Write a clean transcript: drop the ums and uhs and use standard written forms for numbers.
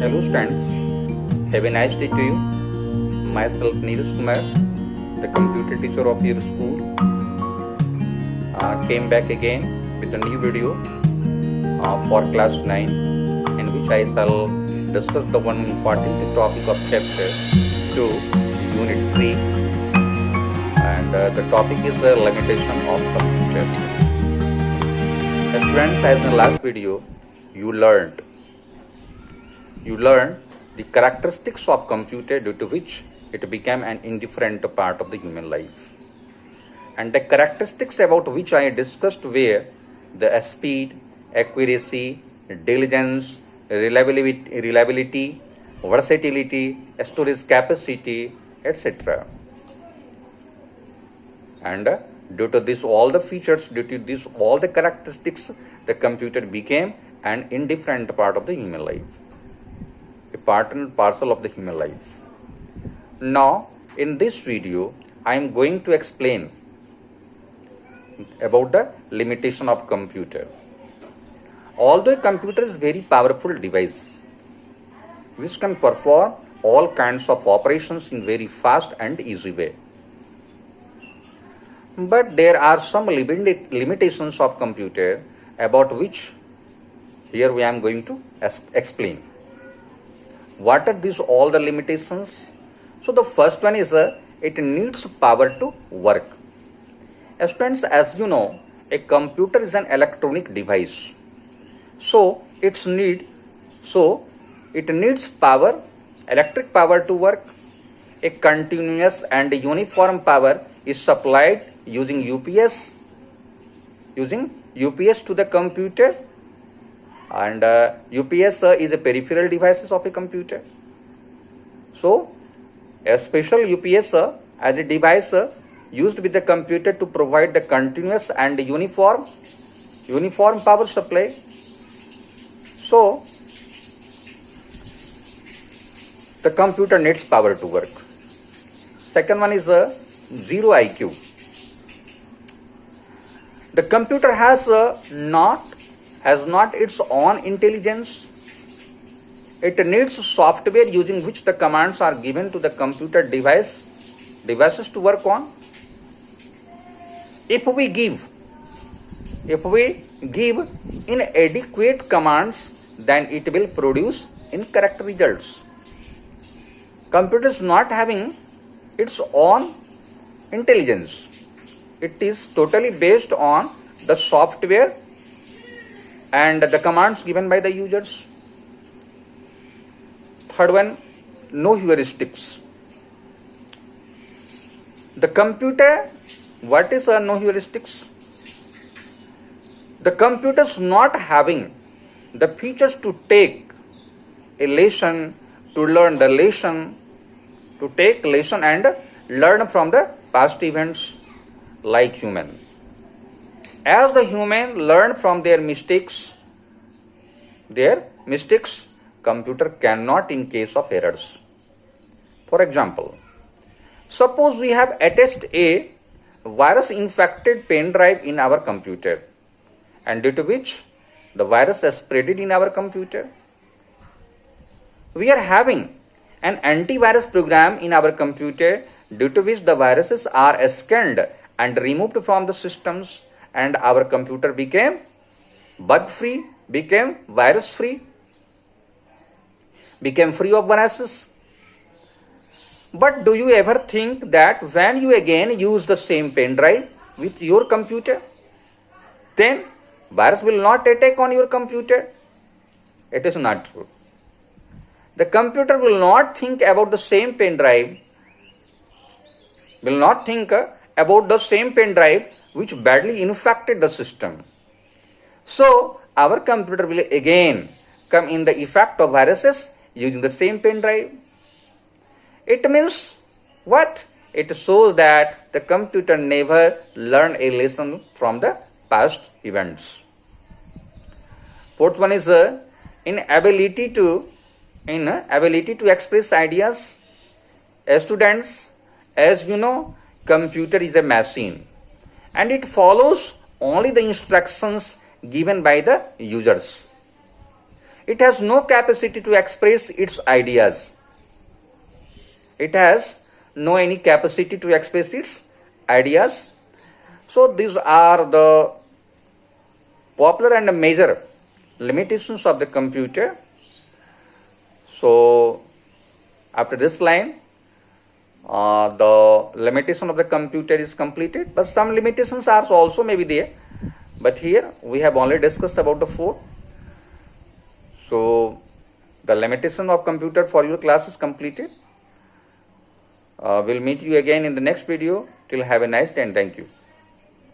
Hello students, have a nice day to you. Myself Neeraj Kumar, the computer teacher of your school, came back again with a new video for class 9, in which I shall discuss the one important topic of chapter 2, unit 3, and the topic is the limitation of computer. Students, as in the last video, you learned the characteristics of computer due to which it became an indifferent part of the human life. And the characteristics about which I discussed were the speed, accuracy, diligence, reliability, versatility, storage capacity, etc. And due to this all the features, due to this all the characteristics, the computer became an indifferent part of the human life. A part and parcel of the human life. Now, in this video, I am going to explain about the limitation of computer. Although a computer is a very powerful device, which can perform all kinds of operations in very fast and easy way. But there are some limitations of computer about which here I am going to explain. What are these all the limitations? So the first one is it needs power to work. Students, as you know, a computer is an electronic device. So it needs power, electric power to work. A continuous and uniform power is supplied using UPS to the computer. And UPS is a peripheral devices of a computer. So a special UPS as a device used with the computer to provide the continuous and uniform power supply. So the computer needs power to work. Second one is zero IQ. The computer has not its own intelligence. It needs software using which the commands are given to the computer devices to work on. If we give inadequate commands, then it will produce incorrect results. Computer is not having its own intelligence. It is totally based on the software and the commands given by the users. Third one, no heuristics. The computer, what is no heuristics? The computer is not having the features to take a lesson, to learn the lesson, to take lesson and learn from the past events like human. As the human learn from their mistakes, computer cannot in case of errors. For example, suppose we have attached a virus infected pen drive in our computer, and due to which the virus is spreaded in our computer. We are having an antivirus program in our computer, due to which the viruses are scanned and removed from the systems, and our computer became bug free, became virus free, became free of viruses. But do you ever think that when you again use the same pen drive with your computer, then virus will not attack on your computer? It is not true. The computer will not think about the same pen drive, which badly infected the system. So our computer will again come in the effect of viruses using the same pen drive. It means what? It shows that the computer never learned a lesson from the past events. Fourth one is inability to express ideas. Students, as you know, computer is a machine and it follows only the instructions given by the users. It has no capacity to express its ideas. It has no any capacity to express its ideas. So these are the popular and major limitations of the computer. So after this line, the limitation of the computer is completed, but some limitations are also may be there, but here we have only discussed about the 4. So the limitation of computer for your class is completed. We'll meet you again in the next video. Till have a nice day and thank you.